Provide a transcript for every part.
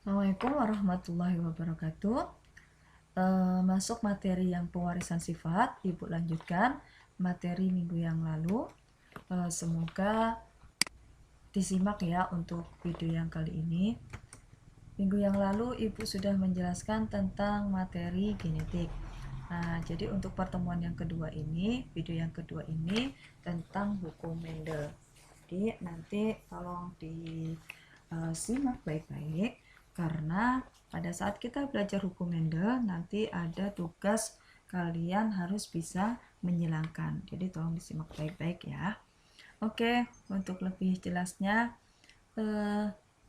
Assalamualaikum warahmatullahi wabarakatuh. Masuk materi yang pewarisan sifat, Ibu lanjutkan materi minggu yang lalu. Semoga disimak ya untuk video yang kali ini. Minggu yang lalu Ibu sudah menjelaskan tentang materi genetik. Nah, jadi untuk pertemuan yang kedua ini, video yang kedua ini tentang hukum Mendel. Jadi nanti tolong disimak baik-baik, karena pada saat kita belajar hukum Mendel nanti ada tugas kalian harus bisa menyilangkan. Jadi tolong disimak baik-baik ya. Oke, untuk lebih jelasnya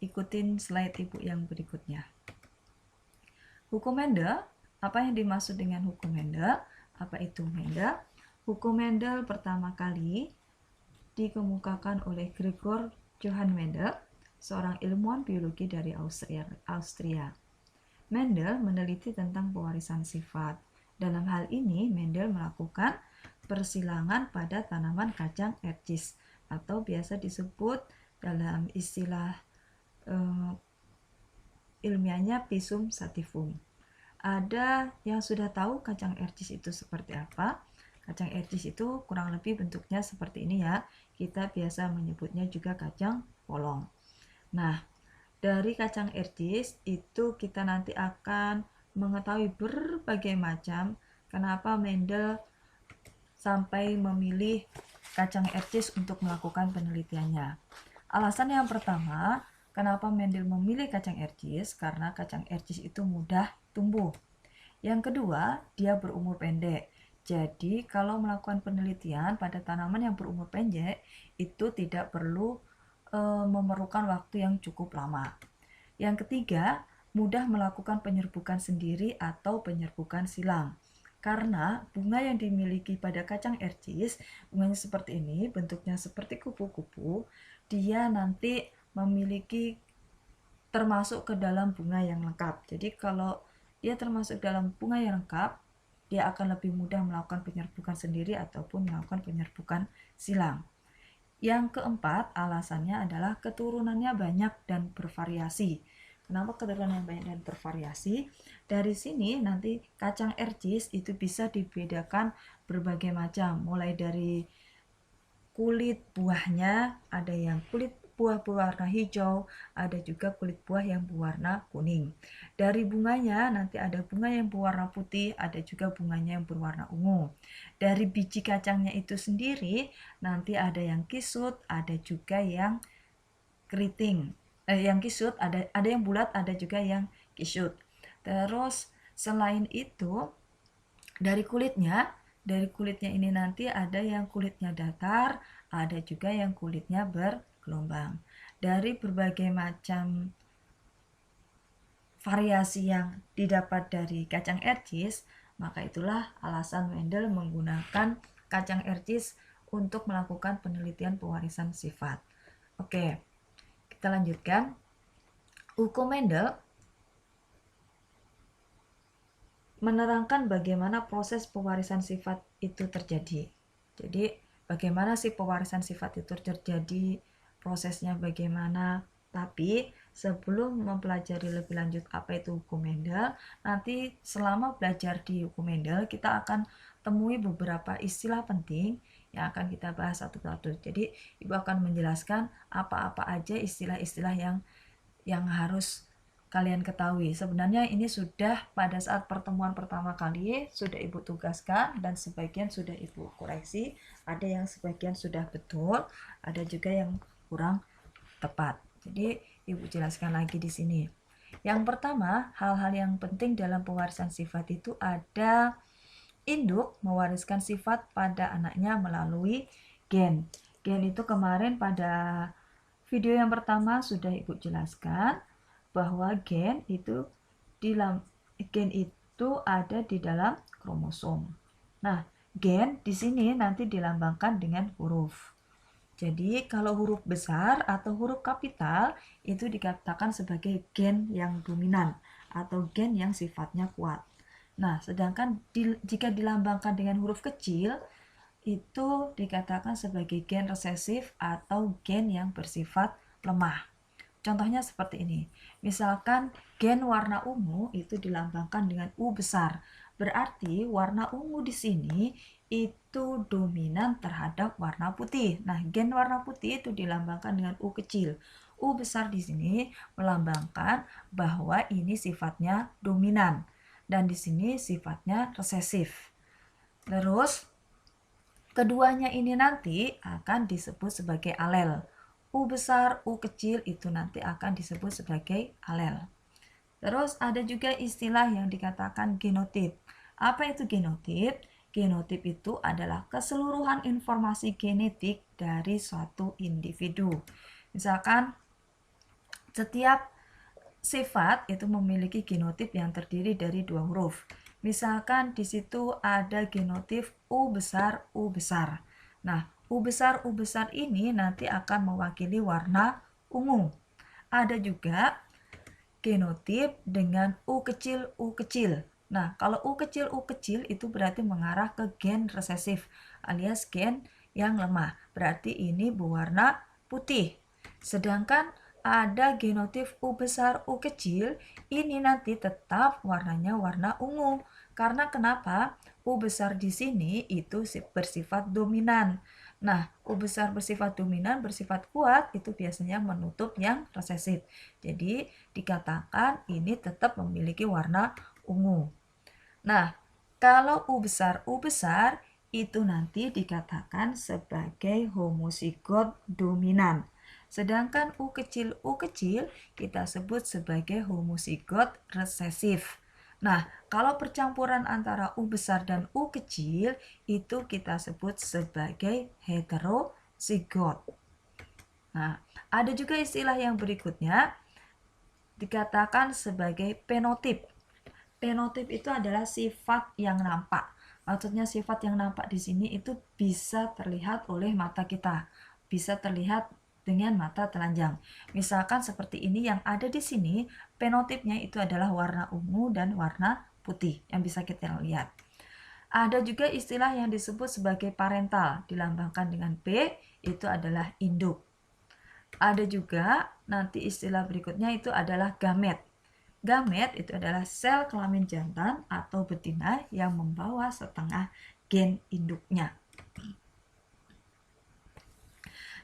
ikutin slide Ibu yang berikutnya. Hukum Mendel, apa yang dimaksud dengan hukum Mendel? Apa itu Mendel? Hukum Mendel pertama kali dikemukakan oleh Gregor Johann Mendel, seorang ilmuwan biologi dari Austria. Mendel meneliti tentang pewarisan sifat. Dalam hal ini, Mendel melakukan persilangan pada tanaman kacang ercis atau biasa disebut dalam istilah ilmiahnya Pisum sativum. Ada yang sudah tahu kacang ercis itu seperti apa? Kacang ercis itu kurang lebih bentuknya seperti ini ya. Kita biasa menyebutnya juga kacang polong. Nah, dari kacang ercis itu kita nanti akan mengetahui berbagai macam kenapa Mendel sampai memilih kacang ercis untuk melakukan penelitiannya. Alasan yang pertama, kenapa Mendel memilih kacang ercis? Karena kacang ercis itu mudah tumbuh. Yang kedua, dia berumur pendek. Jadi, kalau melakukan penelitian pada tanaman yang berumur pendek, itu tidak perlu memerlukan waktu yang cukup lama. Yang ketiga, mudah melakukan penyerbukan sendiri atau penyerbukan silang. Karena bunga yang dimiliki pada kacang ercis, bunganya seperti ini, bentuknya seperti kupu-kupu, dia nanti memiliki termasuk ke dalam bunga yang lengkap. Jadi kalau dia termasuk dalam bunga yang lengkap, dia akan lebih mudah melakukan penyerbukan sendiri ataupun melakukan penyerbukan silang. Yang keempat, alasannya adalah keturunannya banyak dan bervariasi. Kenapa keturunannya banyak dan bervariasi? Dari sini nanti kacang ercis itu bisa dibedakan berbagai macam, mulai dari kulit buahnya, ada yang kulit buah berwarna hijau, ada juga kulit buah yang berwarna kuning. Dari bunganya nanti ada bunga yang berwarna putih, ada juga bunganya yang berwarna ungu. Dari biji kacangnya itu sendiri nanti ada yang kisut, ada juga yang keriting. Yang kisut, ada yang bulat, ada juga yang kisut. Terus selain itu dari kulitnya ini nanti ada yang kulitnya datar, ada juga yang kulitnya bergelombang. Dari berbagai macam variasi yang didapat dari kacang ercis, maka itulah alasan Mendel menggunakan kacang ercis untuk melakukan penelitian pewarisan sifat. Oke, kita lanjutkan. Hukum Mendel menerangkan bagaimana proses pewarisan sifat itu terjadi. Jadi, bagaimana sih pewarisan sifat itu terjadi, prosesnya bagaimana. Tapi, sebelum mempelajari lebih lanjut apa itu hukum Mendel, nanti selama belajar di hukum Mendel, kita akan temui beberapa istilah penting yang akan kita bahas satu-satu. Jadi, Ibu akan menjelaskan apa-apa aja istilah-istilah yang harus kalian ketahui. Sebenarnya ini sudah pada saat pertemuan pertama kali sudah Ibu tugaskan dan sebagian sudah Ibu koreksi. Ada yang sebagian sudah betul, ada juga yang kurang tepat. Jadi Ibu jelaskan lagi di sini. Yang pertama, hal-hal yang penting dalam pewarisan sifat itu ada induk mewariskan sifat pada anaknya melalui gen. Gen itu kemarin pada video yang pertama sudah Ibu jelaskan bahwa gen itu ada di dalam kromosom. Nah, gen di sini nanti dilambangkan dengan huruf. Jadi kalau huruf besar atau huruf kapital itu dikatakan sebagai gen yang dominan atau gen yang sifatnya kuat. Nah, sedangkan jika dilambangkan dengan huruf kecil itu dikatakan sebagai gen resesif atau gen yang bersifat lemah. Contohnya seperti ini. Misalkan gen warna ungu itu dilambangkan dengan U besar. Berarti warna ungu di sini itu dominan terhadap warna putih. Nah, gen warna putih itu dilambangkan dengan U kecil. U besar di sini melambangkan bahwa ini sifatnya dominan dan di sini sifatnya resesif. Terus keduanya ini nanti akan disebut sebagai alel. U besar, U kecil itu nanti akan disebut sebagai alel. Terus ada juga istilah yang dikatakan genotip. Apa itu genotip? Genotip itu adalah keseluruhan informasi genetik dari suatu individu. Misalkan setiap sifat itu memiliki genotip yang terdiri dari 2 huruf. Misalkan di situ ada genotip U besar, U besar. Nah, U besar ini nanti akan mewakili warna ungu. Ada juga genotip dengan U kecil, U kecil. Nah, kalau U kecil itu berarti mengarah ke gen resesif alias gen yang lemah. Berarti ini berwarna putih. Sedangkan ada genotip U besar, U kecil, ini nanti tetap warnanya warna ungu. Karena kenapa? U besar di sini itu bersifat dominan. Nah, U besar bersifat dominan, bersifat kuat, itu biasanya menutup yang resesif. Jadi, dikatakan ini tetap memiliki warna ungu. Nah, kalau U besar itu nanti dikatakan sebagai homozigot dominan. Sedangkan U kecil kita sebut sebagai homozigot resesif. Nah, kalau percampuran antara U besar dan U kecil itu kita sebut sebagai heterozigot. Nah, ada juga istilah yang berikutnya dikatakan sebagai penotip. Penotip itu adalah sifat yang nampak. Maksudnya sifat yang nampak di sini itu bisa terlihat oleh mata kita, bisa terlihat dengan mata telanjang. Misalkan seperti ini yang ada di sini, penotipnya itu adalah warna ungu dan warna putih yang bisa kita lihat. Ada juga istilah yang disebut sebagai parental, dilambangkan dengan P, itu adalah induk. Ada juga nanti istilah berikutnya itu adalah gamet. Gamet itu adalah sel kelamin jantan atau betina yang membawa setengah gen induknya.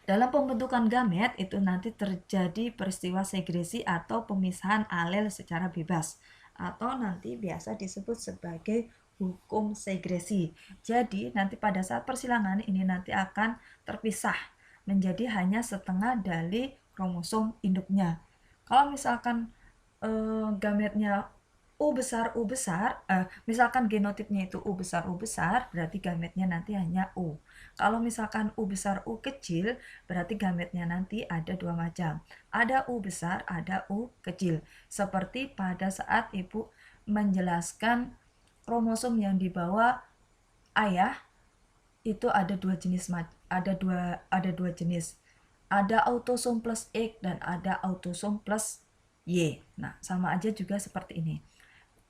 Dalam pembentukan gamet itu nanti terjadi peristiwa segresi atau pemisahan alel secara bebas atau nanti biasa disebut sebagai hukum segresi. Jadi nanti pada saat persilangan ini nanti akan terpisah menjadi hanya setengah dari kromosom induknya. Kalau misalkan gametnya U besar, misalkan genotipnya itu U besar, berarti gametnya nanti hanya U. Kalau misalkan U besar, U kecil, berarti gametnya nanti ada 2 macam. Ada U besar, ada U kecil. Seperti pada saat ibu menjelaskan kromosom yang dibawa ayah, itu ada 2 jenis, ada dua jenis. Ada autosom plus X dan ada autosom plus Y. Nah, sama aja juga seperti ini.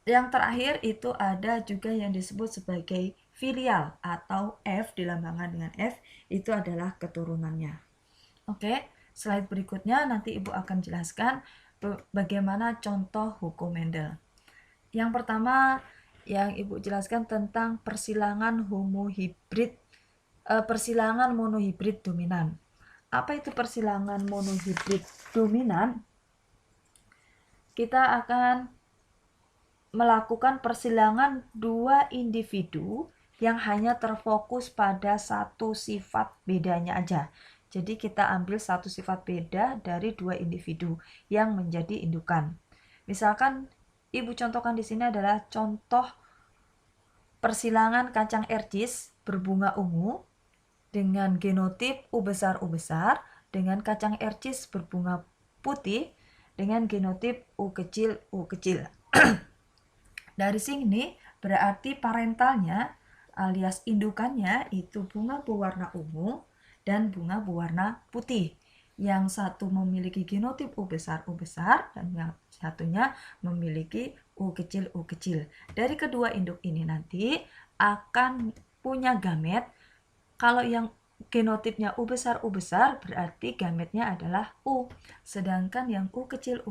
Yang terakhir itu ada juga yang disebut sebagai filial atau F dilambangkan dengan F, itu adalah keturunannya. Oke, slide berikutnya nanti Ibu akan jelaskan bagaimana contoh hukum Mendel. Yang pertama yang Ibu jelaskan tentang persilangan persilangan monohibrid dominan. Apa itu persilangan monohibrid dominan? Kita akan melakukan persilangan 2 individu yang hanya terfokus pada satu sifat bedanya aja. Jadi kita ambil satu sifat beda dari 2 individu yang menjadi indukan. Misalkan Ibu contohkan di sini adalah contoh persilangan kacang ercis berbunga ungu dengan genotip U besar dengan kacang ercis berbunga putih dengan genotip U kecil. Dari sini berarti parentalnya alias indukannya itu bunga berwarna ungu dan bunga berwarna putih. Yang satu memiliki genotip U besar dan yang satunya memiliki U kecil. Dari kedua induk ini nanti akan punya gamet. Kalau yang genotipnya U besar berarti gametnya adalah U. Sedangkan yang U kecil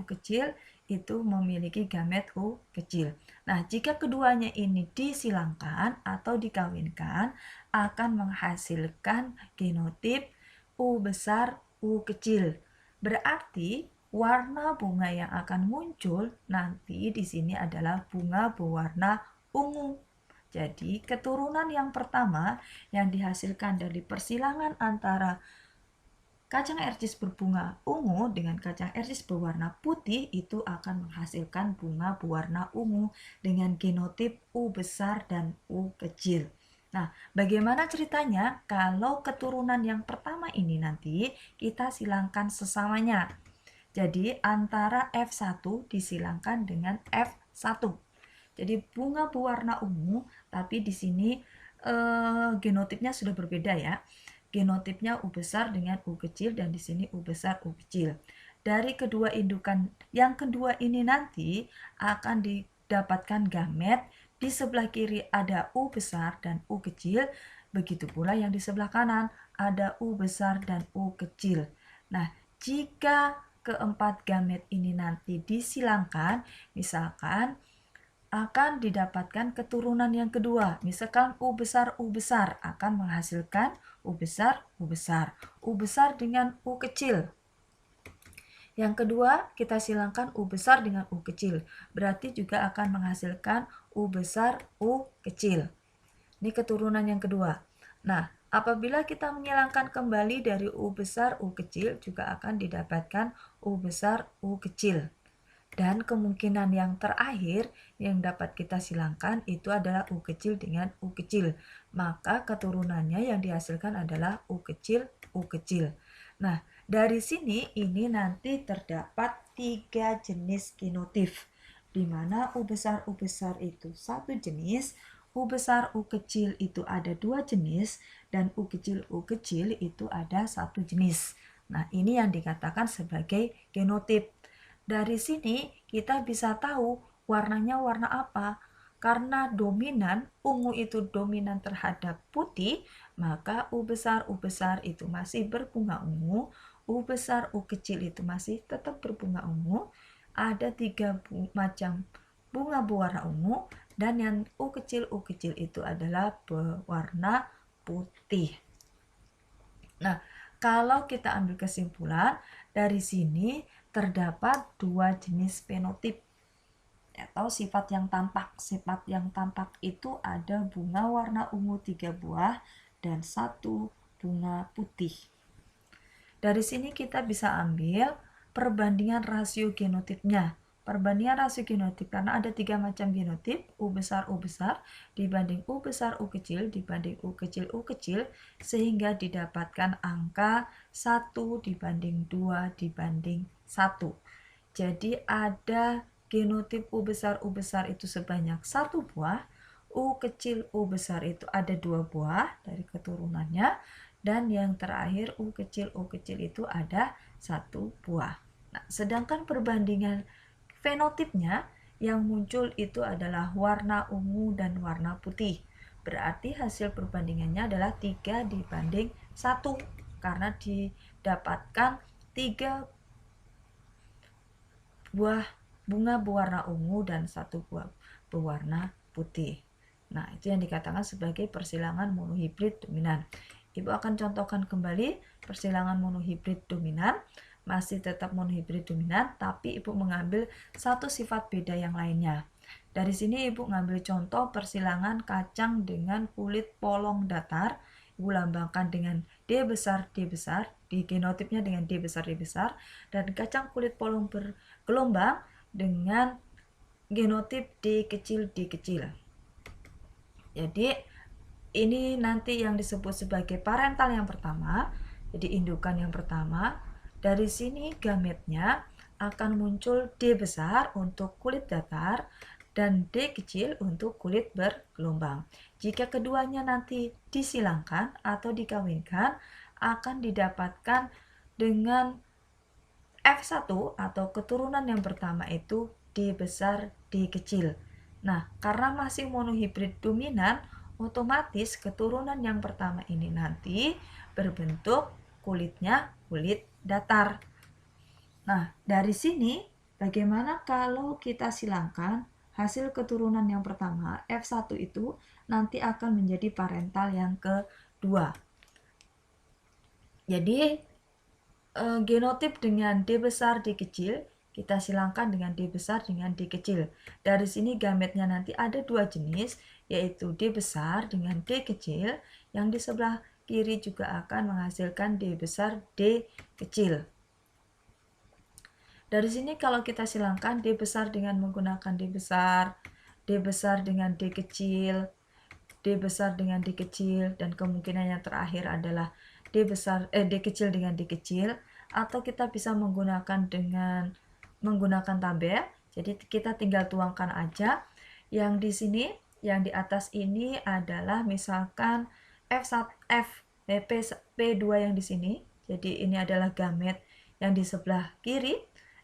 itu memiliki gamet U kecil. Nah, jika keduanya ini disilangkan atau dikawinkan akan menghasilkan genotip U besar U kecil. Berarti warna bunga yang akan muncul nanti di sini adalah bunga berwarna ungu. Jadi, keturunan yang pertama yang dihasilkan dari persilangan antara kacang ercis berbunga ungu dengan kacang ercis berwarna putih itu akan menghasilkan bunga berwarna ungu dengan genotip U besar dan U kecil. Nah, bagaimana ceritanya kalau keturunan yang pertama ini nanti kita silangkan sesamanya? Jadi, antara F1 disilangkan dengan F1. Jadi, bunga berwarna ungu, tapi di sini genotipnya sudah berbeda ya. Genotipnya U besar dengan U kecil dan di sini U besar U kecil. Dari kedua indukan yang kedua ini nanti akan didapatkan gamet. Di sebelah kiri ada U besar dan U kecil, begitu pula yang di sebelah kanan ada U besar dan U kecil. Nah, jika keempat gamet ini nanti disilangkan, misalkan akan didapatkan keturunan yang kedua. Misalkan U besar akan menghasilkan U besar, U besar dengan U kecil. Yang kedua, kita silangkan U besar dengan U kecil. Berarti juga akan menghasilkan U besar, U kecil. Ini keturunan yang kedua. Nah, apabila kita menghilangkan kembali dari U besar, U kecil, juga akan didapatkan U besar, U kecil. Dan kemungkinan yang terakhir yang dapat kita silangkan itu adalah U kecil dengan U kecil. Maka keturunannya yang dihasilkan adalah U kecil, U kecil. Nah, dari sini ini nanti terdapat 3 jenis genotip, di mana U besar itu satu jenis, U besar U kecil itu ada 2 jenis, dan U kecil itu ada 1 jenis. Nah, ini yang dikatakan sebagai genotip. Dari sini kita bisa tahu warnanya warna apa. Karena dominan, ungu itu dominan terhadap putih, maka U besar itu masih berbunga ungu, U besar U kecil itu masih tetap berbunga ungu. Ada 3 macam bunga berwarna ungu, dan yang U kecil itu adalah berwarna putih. Nah, kalau kita ambil kesimpulan, dari sini terdapat 2 jenis fenotip atau sifat yang tampak. Sifat yang tampak itu ada bunga warna ungu 3 buah dan 1 bunga putih. Dari sini kita bisa ambil perbandingan rasio genotipnya. Perbandingan rasio genotip karena ada 3 macam genotip, U besar dibanding U besar U kecil dibanding U kecil, sehingga didapatkan angka 1 dibanding 2 dibanding 1. Jadi ada genotip U besar itu sebanyak 1 buah, U kecil U besar itu ada 2 buah dari keturunannya, dan yang terakhir U kecil itu ada 1 buah. Nah, sedangkan perbandingan fenotipnya yang muncul itu adalah warna ungu dan warna putih. Berarti hasil perbandingannya adalah 3 dibanding 1 karena didapatkan 3 buah bunga berwarna ungu dan 1 buah berwarna putih. Nah, itu yang dikatakan sebagai persilangan monohibrid dominan. Ibu akan contohkan kembali persilangan monohibrid dominan. Masih tetap monohibrid dominan, tapi ibu mengambil satu sifat beda yang lainnya. Dari sini ibu mengambil contoh persilangan kacang dengan kulit polong datar. Ibu lambangkan dengan D besar, di genotipnya dengan D besar, dan kacang kulit polong bergelombang dengan genotip D kecil. Jadi ini nanti yang disebut sebagai parental yang pertama, jadi indukan yang pertama. Dari sini gametnya akan muncul D besar untuk kulit datar dan D kecil untuk kulit bergelombang. Jika keduanya nanti disilangkan atau dikawinkan, akan didapatkan dengan F1 atau keturunan yang pertama itu D besar, D kecil. Nah, karena masih monohibrid dominan, otomatis keturunan yang pertama ini nanti berbentuk kulitnya kulit datar. Nah, dari sini bagaimana kalau kita silangkan hasil keturunan yang pertama, F1 itu nanti akan menjadi parental yang kedua. Jadi, genotip dengan D besar, D kecil, kita silangkan dengan D besar dengan D kecil. Dari sini gametnya nanti ada dua jenis, yaitu D besar dengan D kecil, yang di sebelah kiri juga akan menghasilkan D besar, D kecil. Dari sini kalau kita silangkan D besar dengan menggunakan D besar dengan D kecil, D besar dengan D kecil, dan kemungkinan yang terakhir adalah D kecil dengan D kecil, atau kita bisa menggunakan tabel. Jadi kita tinggal tuangkan aja. Yang di sini, yang di atas ini adalah misalkan P2 yang di sini. Jadi ini adalah gamet yang di sebelah kiri,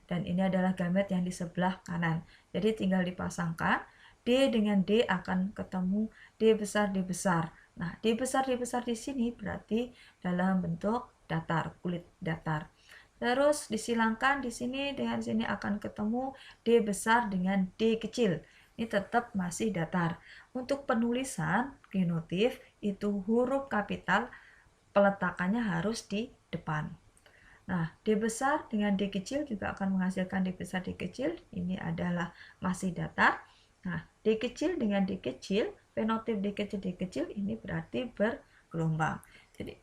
dan ini adalah gamet yang di sebelah kanan. Jadi tinggal dipasangkan, D dengan D akan ketemu D besar, D besar. Nah, D besar di sini berarti dalam bentuk datar, kulit datar. Terus disilangkan di sini dengan sini akan ketemu D besar dengan D kecil. Ini tetap masih datar. Untuk penulisan genotip itu huruf kapital peletakannya harus di depan. Nah, D besar dengan D kecil juga akan menghasilkan D besar, D kecil. Ini adalah masih datar. Nah, D kecil dengan D kecil, fenotip D kecil ini berarti bergelombang. Jadi,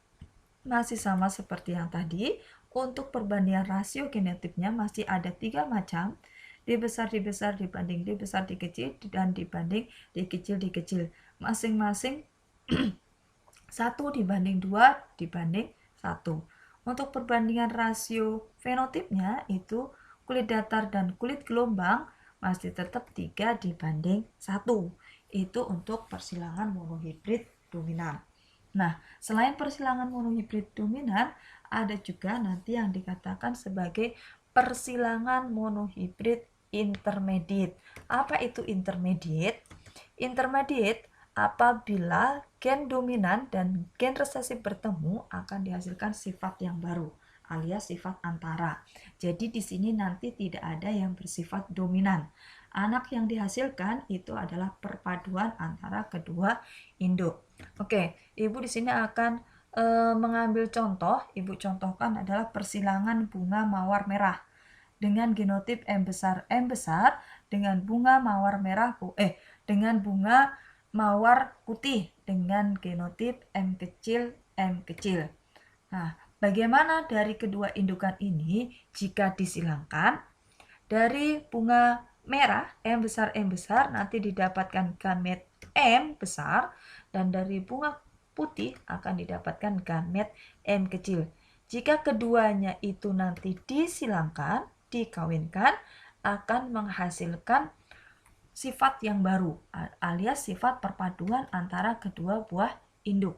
masih sama seperti yang tadi. Untuk perbandingan rasio genotipnya masih ada 3 macam. D besar dibanding D besar D kecil, dan dibanding D kecil. Masing-masing 1 dibanding 2 dibanding 1. Untuk perbandingan rasio fenotipnya itu kulit datar dan kulit gelombang masih tetap 3 dibanding 1. Itu untuk persilangan monohibrid dominan. Nah, selain persilangan monohibrid dominan, ada juga nanti yang dikatakan sebagai persilangan monohibrid intermediate. Apa itu intermediate? Intermediate apabila gen dominan dan gen resesif bertemu akan dihasilkan sifat yang baru alias sifat antara. Jadi di sini nanti tidak ada yang bersifat dominan. Anak yang dihasilkan itu adalah perpaduan antara kedua induk. Oke, Ibu di sini akan mengambil contoh. Ibu contohkan adalah persilangan bunga mawar merah dengan genotip M besar dengan bunga mawar merah dengan bunga mawar putih dengan genotip M kecil. Nah, bagaimana dari kedua indukan ini jika disilangkan? Dari bunga merah M besar nanti didapatkan gamet M besar, dan dari bunga putih akan didapatkan gamet M kecil. Jika keduanya itu nanti disilangkan, dikawinkan, akan menghasilkan sifat yang baru alias sifat perpaduan antara kedua buah induk.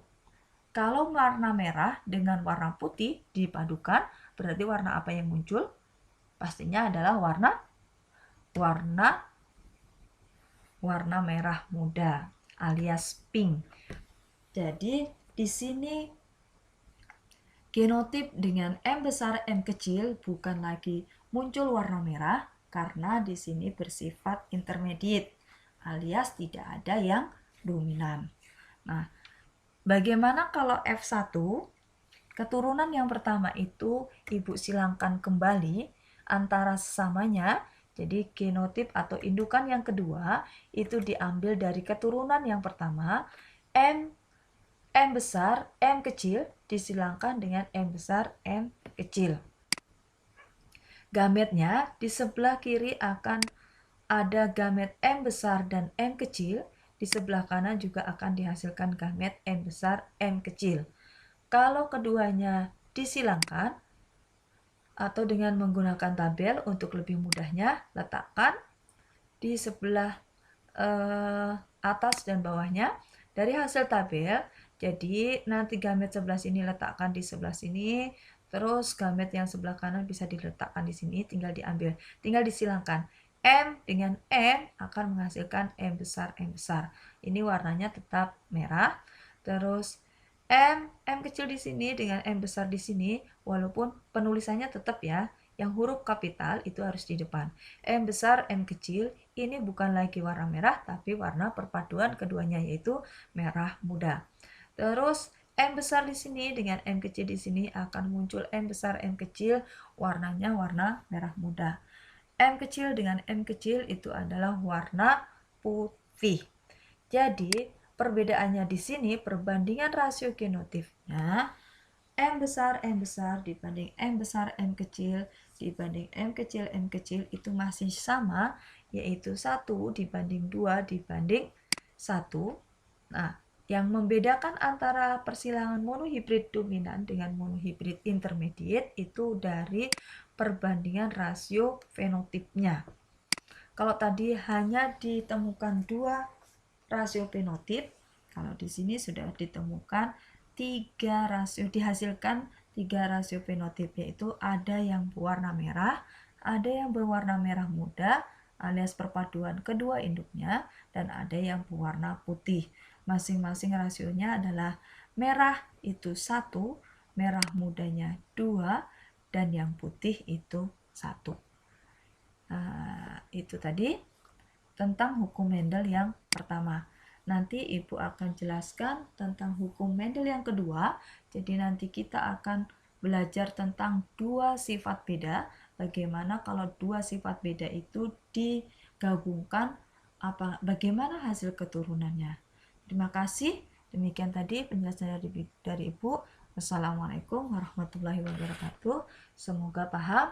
Kalau warna merah dengan warna putih dipadukan, berarti warna apa yang muncul? Pastinya adalah warna merah muda alias pink. Jadi di sini genotip dengan M besar M kecil bukan lagi muncul warna merah, karena di sini bersifat intermediate alias tidak ada yang dominan. Nah, bagaimana kalau F1? Keturunan yang pertama itu Ibu silangkan kembali antara sesamanya. Jadi genotip atau indukan yang kedua itu diambil dari keturunan yang pertama. M besar, M kecil disilangkan dengan M besar, M kecil. Gametnya di sebelah kiri akan ada gamet M besar dan M kecil. Di sebelah kanan juga akan dihasilkan gamet M besar, M kecil. Kalau keduanya disilangkan atau dengan menggunakan tabel untuk lebih mudahnya, letakkan di sebelah atas dan bawahnya dari hasil tabel. Jadi nanti gamet sebelah sini letakkan di sebelah sini, terus gamet yang sebelah kanan bisa diletakkan di sini, tinggal diambil, tinggal disilangkan. M dengan M akan menghasilkan M besar, M besar. Ini warnanya tetap merah. Terus M kecil di sini dengan M besar di sini, walaupun penulisannya tetap ya, yang huruf kapital itu harus di depan. M besar, M kecil, ini bukan lagi warna merah, tapi warna perpaduan keduanya yaitu merah muda. Terus M besar di sini dengan M kecil di sini akan muncul M besar, M kecil, warnanya warna merah muda. M kecil dengan M kecil itu adalah warna putih. Jadi, perbedaannya di sini perbandingan rasio genotifnya M besar dibanding M besar M kecil dibanding M kecil itu masih sama, yaitu 1 dibanding 2 dibanding 1. Nah, yang membedakan antara persilangan monohibrid dominan dengan monohibrid intermediate itu dari perbandingan rasio fenotipnya. Kalau tadi hanya ditemukan 2 rasio fenotip, kalau di sini sudah ditemukan 3 rasio, dihasilkan 3 rasio fenotip, yaitu ada yang berwarna merah, ada yang berwarna merah muda alias perpaduan kedua induknya, dan ada yang berwarna putih. Masing-masing rasionya adalah merah itu 1, merah mudanya 2, dan yang putih itu 1. Itu tadi tentang hukum Mendel yang pertama. Nanti Ibu akan jelaskan tentang hukum Mendel yang kedua. Jadi nanti kita akan belajar tentang 2 sifat beda. Bagaimana kalau 2 sifat beda itu digabungkan, bagaimana hasil keturunannya. Terima kasih. Demikian tadi penjelasan dari Ibu. Wassalamualaikum warahmatullahi wabarakatuh. Semoga paham.